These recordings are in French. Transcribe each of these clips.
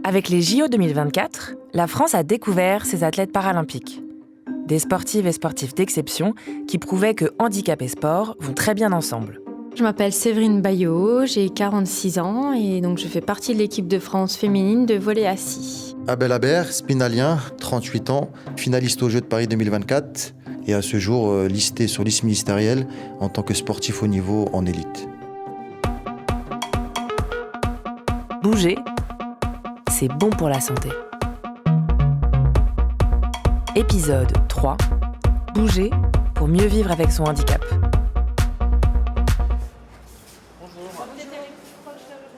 Avec les JO 2024, la France a découvert ses athlètes paralympiques. Des sportives et sportifs d'exception qui prouvaient que handicap et sport vont très bien ensemble. Je m'appelle Séverine Bayot, j'ai 46 ans et donc je fais partie de l'équipe de France féminine de volley assis. Abel Habert, spinalien, 38 ans, finaliste aux Jeux de Paris 2024 et à ce jour listé sur liste ministérielle en tant que sportif haut niveau en élite. Bouger, c'est bon pour la santé. Épisode 3. Bouger pour mieux vivre avec son handicap.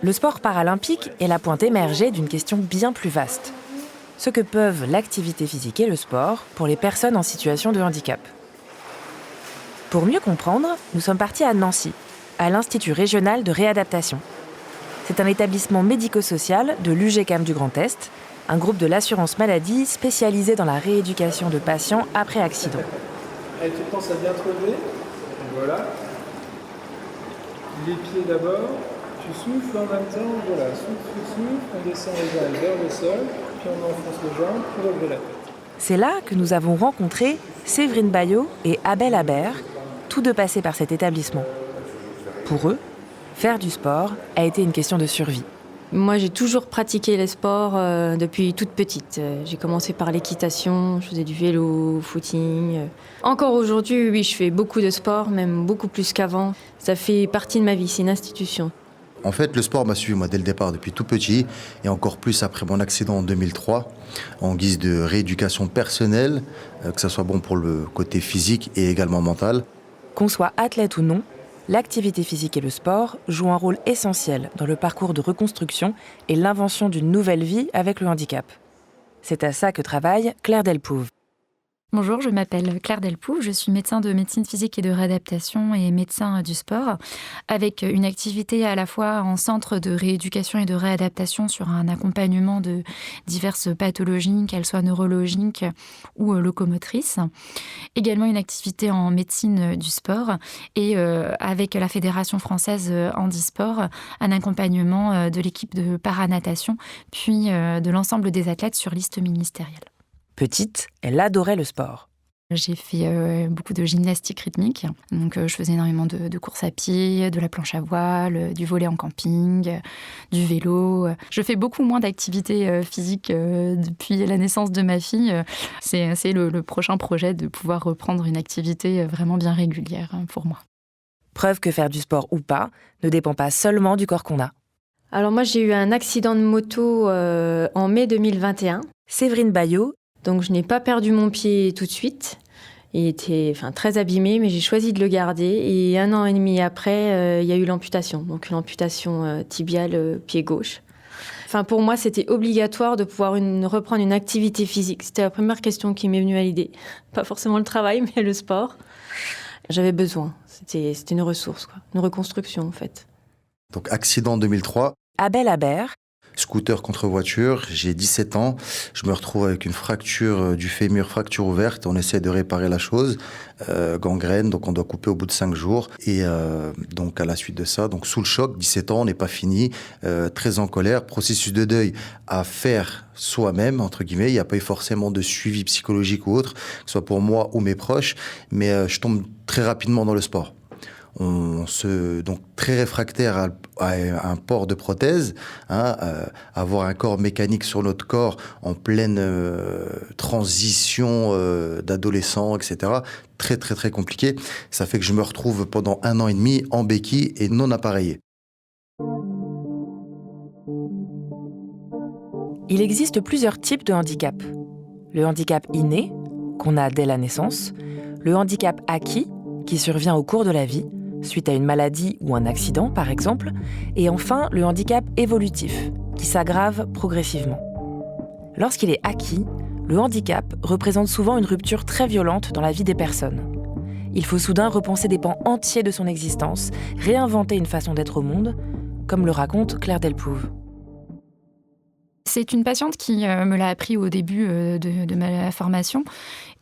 Le sport paralympique est la pointe émergée d'une question bien plus vaste. Ce que peuvent l'activité physique et le sport pour les personnes en situation de handicap. Pour mieux comprendre, nous sommes partis à Nancy, à l'Institut régional de réadaptation. C'est un établissement médico-social de l'UGCAM du Grand Est, un groupe de l'assurance maladie spécialisé dans la rééducation de patients après accident. Allez, tu penses à bien te relever. Voilà. Les pieds d'abord. Tu souffles en même temps. Voilà. Souffle. On descend les jambes vers le sol. Puis on enfonce les jambes pour relever la tête. C'est là que nous avons rencontré Séverine Bayot et Abel Habert, tous deux passés par cet établissement. Pour eux, faire du sport a été une question de survie. Moi, j'ai toujours pratiqué les sports depuis toute petite. J'ai commencé par l'équitation, je faisais du vélo, footing. Encore aujourd'hui, oui, je fais beaucoup de sport, même beaucoup plus qu'avant. Ça fait partie de ma vie, c'est une institution. En fait, le sport m'a suivi moi dès le départ, depuis tout petit, et encore plus après mon accident en 2003, en guise de rééducation personnelle, que ça soit bon pour le côté physique et également mental. Qu'on soit athlète ou non, l'activité physique et le sport jouent un rôle essentiel dans le parcours de reconstruction et l'invention d'une nouvelle vie avec le handicap. C'est à ça que travaille Claire Delpouve. Bonjour, je m'appelle Claire Delpouve, je suis médecin de médecine physique et de réadaptation et médecin du sport, avec une activité à la fois en centre de rééducation et de réadaptation sur un accompagnement de diverses pathologies, qu'elles soient neurologiques ou locomotrices. Également une activité en médecine du sport et avec la Fédération française handisport, un accompagnement de l'équipe de paranatation, puis de l'ensemble des athlètes sur liste ministérielle. Petite, elle adorait le sport. J'ai fait beaucoup de gymnastique rythmique. Donc, je faisais énormément de courses à pied, de la planche à voile, du volley en camping, du vélo. Je fais beaucoup moins d'activités physiques depuis la naissance de ma fille. C'est le prochain projet de pouvoir reprendre une activité vraiment bien régulière pour moi. Preuve que faire du sport ou pas ne dépend pas seulement du corps qu'on a. Alors moi, j'ai eu un accident de moto en mai 2021. Séverine Bayot. Donc je n'ai pas perdu mon pied tout de suite. Il était très abîmé, mais j'ai choisi de le garder. Et 1 an et demi après, il y a eu l'amputation. Donc l'amputation tibiale pied gauche. Pour moi, c'était obligatoire de pouvoir reprendre une activité physique. C'était la première question qui m'est venue à l'idée. Pas forcément le travail, mais le sport. J'avais besoin. C'était une ressource, une reconstruction en fait. Donc accident 2003. Abel Habert. Scooter contre voiture, j'ai 17 ans, je me retrouve avec une fracture du fémur, fracture ouverte, on essaie de réparer la chose, gangrène, donc on doit couper au bout de 5 jours. Et donc à la suite de ça, donc sous le choc, 17 ans, on n'est pas fini, très en colère, processus de deuil à faire soi-même, entre guillemets, il n'y a pas eu forcément de suivi psychologique ou autre, que ce soit pour moi ou mes proches, mais je tombe très rapidement dans le sport. Donc très réfractaire à un port de prothèse, avoir un corps mécanique sur notre corps en pleine transition d'adolescent, etc. Très très très compliqué. Ça fait que je me retrouve pendant 1 an et demi en béquille et non appareillé. Il existe plusieurs types de handicap. Le handicap inné, qu'on a dès la naissance, le handicap acquis, qui survient au cours de la vie, suite à une maladie ou un accident par exemple, et enfin le handicap évolutif, qui s'aggrave progressivement. Lorsqu'il est acquis, le handicap représente souvent une rupture très violente dans la vie des personnes. Il faut soudain repenser des pans entiers de son existence, réinventer une façon d'être au monde, comme le raconte Claire Delpouve. C'est une patiente qui me l'a appris au début de ma formation.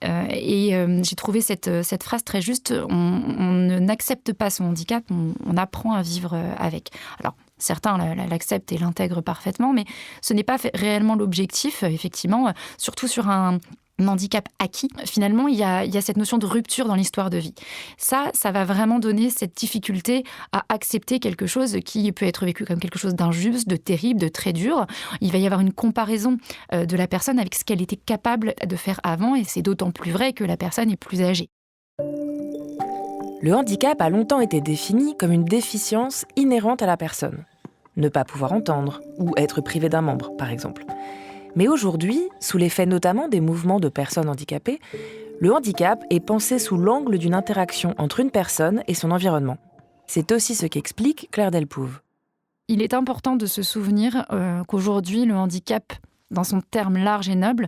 Et j'ai trouvé cette phrase très juste. On n'accepte pas son handicap, on apprend à vivre avec. Alors, Certains l'acceptent et l'intègrent parfaitement, mais ce n'est pas réellement l'objectif, effectivement, surtout sur un handicap acquis. Finalement, il y a cette notion de rupture dans l'histoire de vie. Ça va vraiment donner cette difficulté à accepter quelque chose qui peut être vécu comme quelque chose d'injuste, de terrible, de très dur. Il va y avoir une comparaison de la personne avec ce qu'elle était capable de faire avant, et c'est d'autant plus vrai que la personne est plus âgée. Le handicap a longtemps été défini comme une déficience inhérente à la personne. Ne pas pouvoir entendre ou être privé d'un membre, par exemple. Mais aujourd'hui, sous l'effet notamment des mouvements de personnes handicapées, le handicap est pensé sous l'angle d'une interaction entre une personne et son environnement. C'est aussi ce qu'explique Claire Delpouve. Il est important de se souvenir qu'aujourd'hui, le handicap, dans son terme large et noble,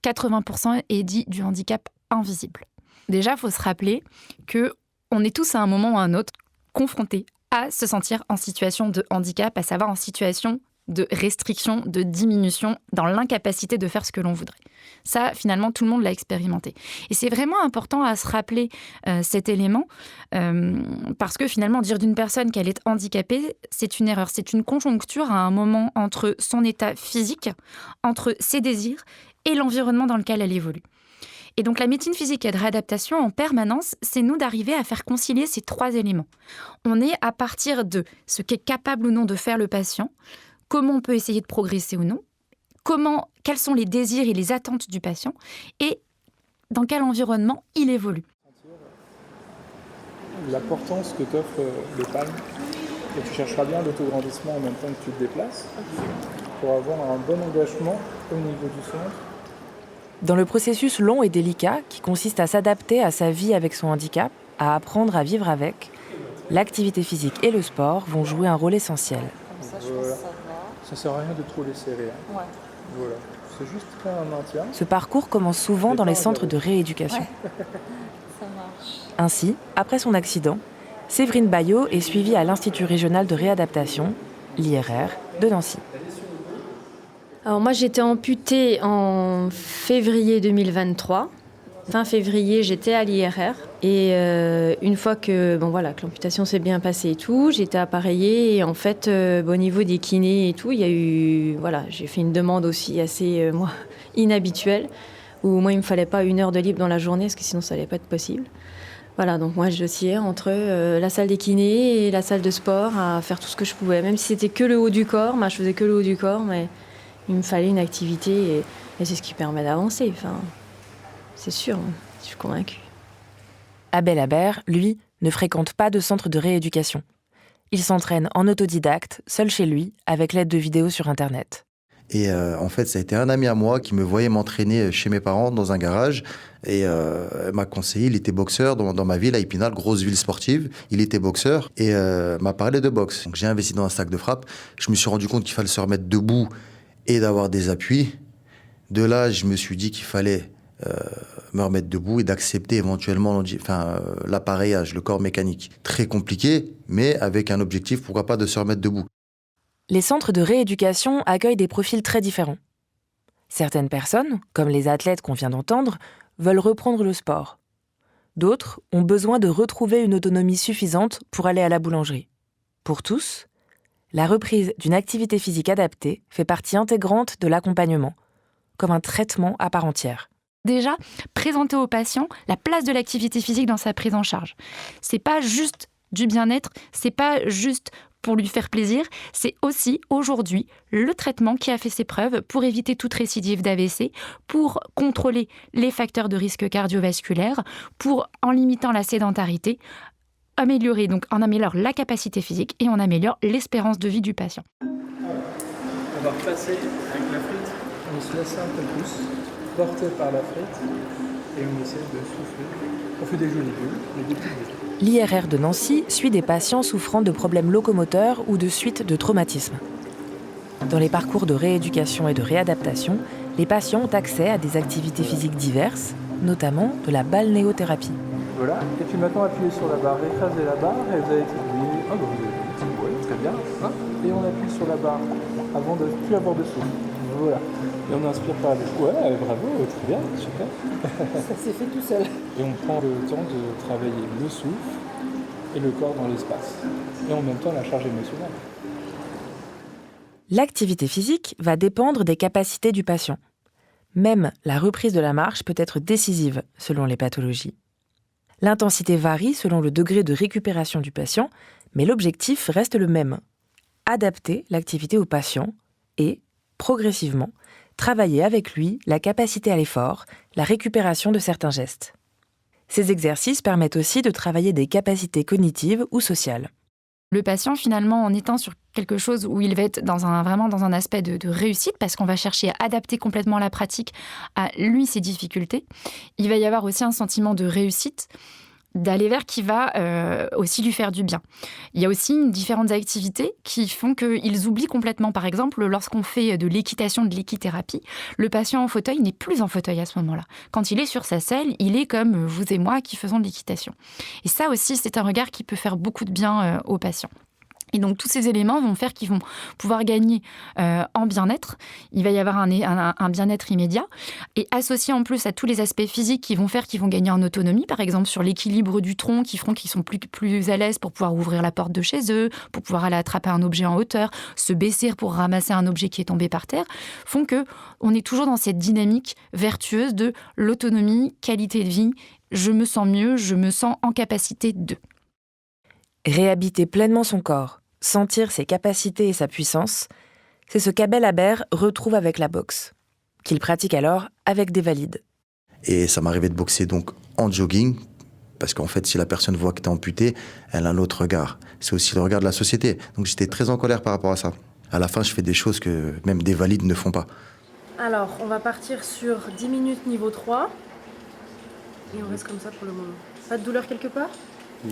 80% est dit du handicap invisible. Déjà, il faut se rappeler qu'on est tous à un moment ou à un autre confrontés à se sentir en situation de handicap, à savoir en situation de restriction, de diminution, dans l'incapacité de faire ce que l'on voudrait. Ça, finalement, tout le monde l'a expérimenté. Et c'est vraiment important à se rappeler cet élément, parce que finalement, dire d'une personne qu'elle est handicapée, c'est une erreur. C'est une conjoncture à un moment entre son état physique, entre ses désirs et l'environnement dans lequel elle évolue. Et donc la médecine physique et de réadaptation en permanence, c'est nous d'arriver à faire concilier ces trois éléments. On est à partir de ce qu'est capable ou non de faire le patient, comment on peut essayer de progresser ou non, quels sont les désirs et les attentes du patient, et dans quel environnement il évolue. L'importance que t'offre le palme, et tu chercheras bien l'autograndissement en même temps que tu te déplaces, pour avoir un bon engagement au niveau du centre. Dans le processus long et délicat qui consiste à s'adapter à sa vie avec son handicap, à apprendre à vivre avec, l'activité physique et le sport vont jouer un rôle essentiel. Voilà. Ça sert à rien de trop les serrer. Ouais. Voilà. C'est juste un maintien. Ce parcours commence souvent dans les centres de rééducation. Ouais. Ça marche. Ainsi, après son accident, Séverine Bayot est suivie à l'Institut régional de réadaptation, l'IRR, de Nancy. Alors moi, j'étais amputée en février 2023. Fin février, j'étais à l'IRR. Et une fois que l'amputation s'est bien passée et tout, j'ai été appareillée. Et en fait, au niveau des kinés et tout, il y a eu... j'ai fait une demande aussi assez inhabituelle, où moi, il ne me fallait pas 1 heure de libre dans la journée, parce que sinon, ça n'allait pas être possible. Voilà, donc moi, je oscillais entre la salle des kinés et la salle de sport à faire tout ce que je pouvais. Même si c'était que le haut du corps, je faisais que le haut du corps, mais il me fallait une activité et c'est ce qui permet d'avancer. Enfin, c'est sûr, je suis convaincue. Abel Habert, lui, ne fréquente pas de centre de rééducation. Il s'entraîne en autodidacte, seul chez lui, avec l'aide de vidéos sur Internet. Et en fait, ça a été un ami à moi qui me voyait m'entraîner chez mes parents dans un garage et m'a conseillé. Il était boxeur dans ma ville, à Épinal, grosse ville sportive. Il était boxeur et m'a parlé de boxe. Donc j'ai investi dans un sac de frappe. Je me suis rendu compte qu'il fallait se remettre debout et d'avoir des appuis. De là, je me suis dit qu'il fallait me remettre debout et d'accepter éventuellement l'appareillage, le corps mécanique. Très compliqué, mais avec un objectif, pourquoi pas, de se remettre debout. Les centres de rééducation accueillent des profils très différents. Certaines personnes, comme les athlètes qu'on vient d'entendre, veulent reprendre le sport. D'autres ont besoin de retrouver une autonomie suffisante pour aller à la boulangerie. Pour tous, la reprise d'une activité physique adaptée fait partie intégrante de l'accompagnement, comme un traitement à part entière. Déjà, présenter au patient la place de l'activité physique dans sa prise en charge. C'est pas juste du bien-être, c'est pas juste pour lui faire plaisir, c'est aussi aujourd'hui le traitement qui a fait ses preuves pour éviter toute récidive d'AVC, pour contrôler les facteurs de risque cardiovasculaire, pour, en limitant la sédentarité, on améliore la capacité physique et on améliore l'espérance de vie du patient. On va repasser avec la frite, on se laisse un peu plus, porté par la frite, et on essaie de souffler. On fait des jolis bulles, des petites bulles. L'IRR de Nancy suit des patients souffrant de problèmes locomoteurs ou de suites de traumatismes. Dans les parcours de rééducation et de réadaptation, les patients ont accès à des activités physiques diverses, notamment de la balnéothérapie. Voilà, et puis maintenant appuyez sur la barre, écrasez la barre et vous allez éternuer. Ah bah vous avez dit, ouais, très bien. Et on appuie sur la barre avant de ne plus avoir de souffle. Voilà. Et on inspire par la bouche. Ouais, bravo, très bien, super. Ça s'est fait tout seul. Et on prend le temps de travailler le souffle et le corps dans l'espace. Et en même temps la charge émotionnelle. L'activité physique va dépendre des capacités du patient. Même la reprise de la marche peut être décisive selon les pathologies. L'intensité varie selon le degré de récupération du patient, mais l'objectif reste le même. Adapter l'activité au patient et, progressivement, travailler avec lui la capacité à l'effort, la récupération de certains gestes. Ces exercices permettent aussi de travailler des capacités cognitives ou sociales. Le patient, finalement, en étant sur quelque chose où il va être vraiment dans un aspect de réussite, parce qu'on va chercher à adapter complètement la pratique à lui, ses difficultés, il va y avoir aussi un sentiment de réussite, d'aller vers qui va aussi lui faire du bien. Il y a aussi différentes activités qui font qu'ils oublient complètement. Par exemple, lorsqu'on fait de l'équitation, de l'équithérapie, le patient en fauteuil n'est plus en fauteuil à ce moment-là. Quand il est sur sa selle, il est comme vous et moi qui faisons de l'équitation. Et ça aussi, c'est un regard qui peut faire beaucoup de bien aux patients. Et donc, tous ces éléments vont faire qu'ils vont pouvoir gagner en bien-être. Il va y avoir un bien-être immédiat. Et associé en plus à tous les aspects physiques qui vont faire qu'ils vont gagner en autonomie, par exemple sur l'équilibre du tronc, qui feront qu'ils sont plus à l'aise pour pouvoir ouvrir la porte de chez eux, pour pouvoir aller attraper un objet en hauteur, se baisser pour ramasser un objet qui est tombé par terre, font qu'on est toujours dans cette dynamique vertueuse de l'autonomie, qualité de vie, je me sens mieux, je me sens en capacité de... Réhabiter pleinement son corps, sentir ses capacités et sa puissance, c'est ce qu'Abel Habert retrouve avec la boxe, qu'il pratique alors avec des valides. Et ça m'arrivait de boxer donc en jogging, parce qu'en fait, si la personne voit que t'es amputé, elle a un autre regard. C'est aussi le regard de la société. Donc j'étais très en colère par rapport à ça. À la fin, je fais des choses que même des valides ne font pas. Alors, on va partir sur 10 minutes niveau 3. Et on reste comme ça pour le moment. Pas de douleur quelque part ?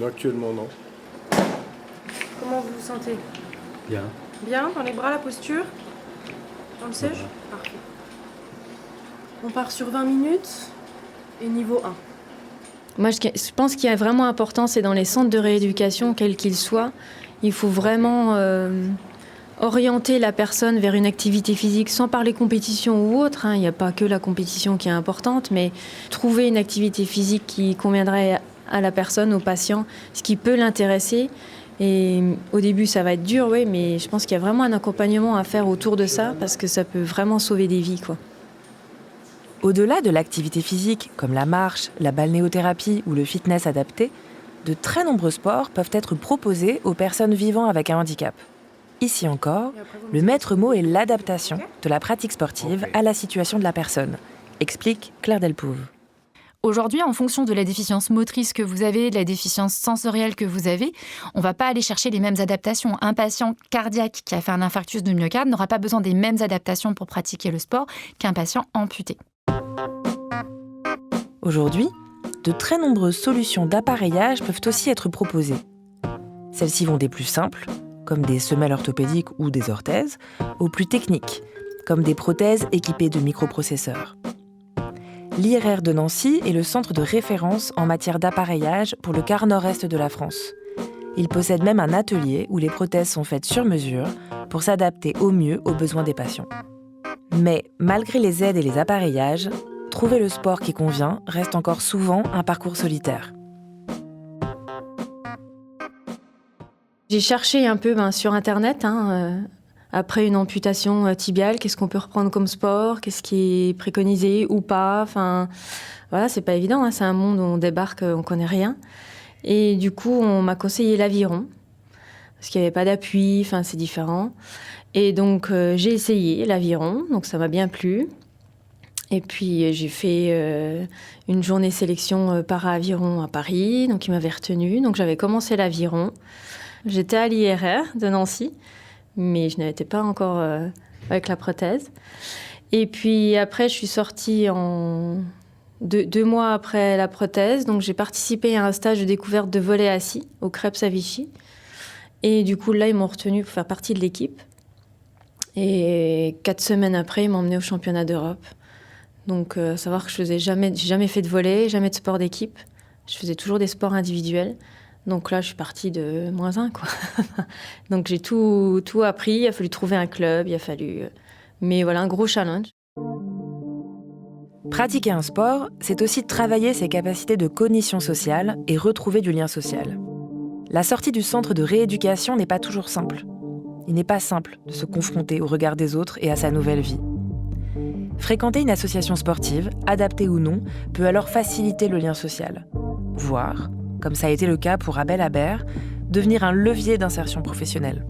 Actuellement, non. Comment vous vous sentez ? Bien. Bien ? Dans les bras, la posture ? Dans le siège ? Parfait. On part sur 20 minutes et niveau 1. Moi, je pense qu'il y a vraiment important, c'est dans les centres de rééducation, quels qu'ils soient, il faut vraiment orienter la personne vers une activité physique sans parler compétition ou autre. Il n'y a pas que la compétition qui est importante, mais trouver une activité physique qui conviendrait à la personne, au patient, ce qui peut l'intéresser. Et au début, ça va être dur, oui, mais je pense qu'il y a vraiment un accompagnement à faire autour de ça parce que ça peut vraiment sauver des vies, quoi. Au-delà de l'activité physique, comme la marche, la balnéothérapie ou le fitness adapté, de très nombreux sports peuvent être proposés aux personnes vivant avec un handicap. Ici encore, le maître mot est l'adaptation de la pratique sportive à la situation de la personne, explique Claire Delpouve. Aujourd'hui, en fonction de la déficience motrice que vous avez, de la déficience sensorielle que vous avez, on ne va pas aller chercher les mêmes adaptations. Un patient cardiaque qui a fait un infarctus de myocarde n'aura pas besoin des mêmes adaptations pour pratiquer le sport qu'un patient amputé. Aujourd'hui, de très nombreuses solutions d'appareillage peuvent aussi être proposées. Celles-ci vont des plus simples, comme des semelles orthopédiques ou des orthèses, aux plus techniques, comme des prothèses équipées de microprocesseurs. L'IRR de Nancy est le centre de référence en matière d'appareillage pour le quart nord-est de la France. Il possède même un atelier où les prothèses sont faites sur mesure pour s'adapter au mieux aux besoins des patients. Mais malgré les aides et les appareillages, trouver le sport qui convient reste encore souvent un parcours solitaire. J'ai cherché un peu sur Internet, après une amputation tibiale, qu'est-ce qu'on peut reprendre comme sport, qu'est-ce qui est préconisé ou pas. Enfin, voilà, c'est pas évident, c'est un monde où on débarque, on connaît rien. Et du coup, on m'a conseillé l'aviron, parce qu'il n'y avait pas d'appui, c'est différent. Et donc, j'ai essayé l'aviron, donc ça m'a bien plu. Et puis, j'ai fait une journée sélection para-aviron à Paris, donc ils m'avaient retenue. Donc, j'avais commencé l'aviron. J'étais à l'IRR de Nancy, mais je n'étais pas encore avec la prothèse. Et puis après, je suis sortie deux mois après la prothèse. Donc j'ai participé à un stage de découverte de volley assis au Krebs à Vichy. Et du coup, là, ils m'ont retenue pour faire partie de l'équipe. Et 4 semaines après, ils m'ont emmenée au championnat d'Europe. Donc savoir que j'ai jamais fait de volley, jamais de sport d'équipe. Je faisais toujours des sports individuels. Donc là, je suis partie de -1, quoi. Donc j'ai tout appris. Il a fallu trouver un club, mais voilà, un gros challenge. Pratiquer un sport, c'est aussi travailler ses capacités de cognition sociale et retrouver du lien social. La sortie du centre de rééducation n'est pas toujours simple. il n'est pas simple de se confronter au regard des autres et à sa nouvelle vie. Fréquenter une association sportive, adaptée ou non, peut alors faciliter le lien social. Voire, comme ça a été le cas pour Abel Habert, devenir un levier d'insertion professionnelle.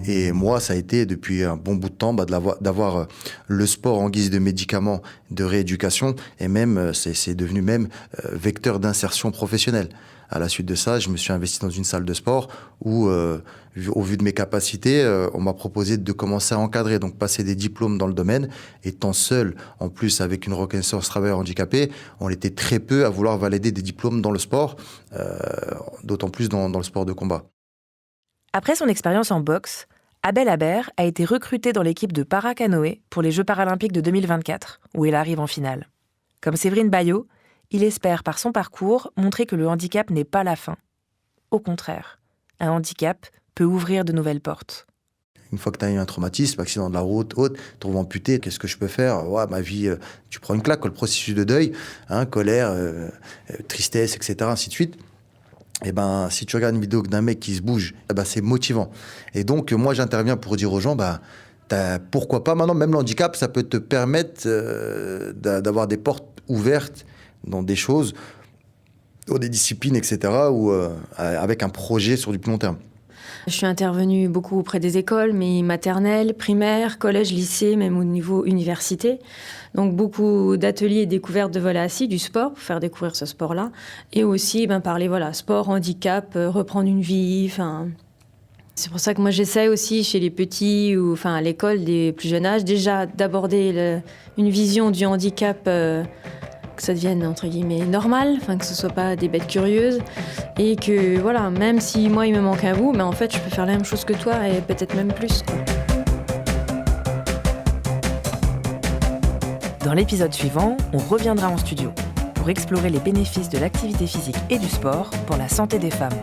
Et moi, ça a été depuis un bon bout de temps d'avoir le sport en guise de médicament de rééducation et même, c'est devenu même vecteur d'insertion professionnelle. À la suite de ça, je me suis investi dans une salle de sport où, au vu de mes capacités, on m'a proposé de commencer à encadrer, donc passer des diplômes dans le domaine. Étant seul, en plus avec une reconnaissance travailleur handicapé, on était très peu à vouloir valider des diplômes dans le sport, d'autant plus dans le sport de combat. Après son expérience en boxe, Abel Habert a été recruté dans l'équipe de para-canoë pour les Jeux paralympiques de 2024, où il arrive en finale. Comme Séverine Bayot, il espère par son parcours montrer que le handicap n'est pas la fin. Au contraire, un handicap peut ouvrir de nouvelles portes. Une fois que tu as eu un traumatisme, accident de la route, tu te trouves amputé, qu'est-ce que je peux faire ? Ouais, ma vie, tu prends une claque, le processus de deuil, colère, tristesse, etc., ainsi de suite. Et ben, si tu regardes une vidéo d'un mec qui se bouge, c'est motivant. Et donc, moi, j'interviens pour dire aux gens, pourquoi pas maintenant, même le handicap, ça peut te permettre d'avoir des portes ouvertes dans des choses, dans des disciplines, etc., ou avec un projet sur du plus long terme. Je suis intervenue beaucoup auprès des écoles, mais maternelles, primaires, collèges, lycées, même au niveau université. Donc beaucoup d'ateliers et découvertes de vol assis, du sport, pour faire découvrir ce sport-là. Et aussi parler sport, handicap, reprendre une vie. C'est pour ça que moi j'essaie aussi chez les petits ou à l'école des plus jeunes âges, déjà d'aborder une vision du handicap que ça devienne entre guillemets normal, que ce soit pas des bêtes curieuses et que même si moi il me manque un bout, en fait je peux faire la même chose que toi et peut-être même plus, quoi. Dans l'épisode suivant, on reviendra en studio pour explorer les bénéfices de l'activité physique et du sport pour la santé des femmes.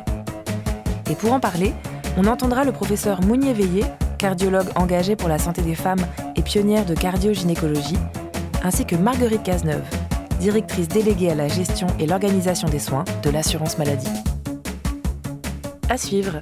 Et pour en parler, on entendra le professeur Mounier Veillé, cardiologue engagé pour la santé des femmes et pionnière de cardio-gynécologie, ainsi que Marguerite Cazeneuve, directrice déléguée à la gestion et l'organisation des soins de l'assurance maladie. À suivre.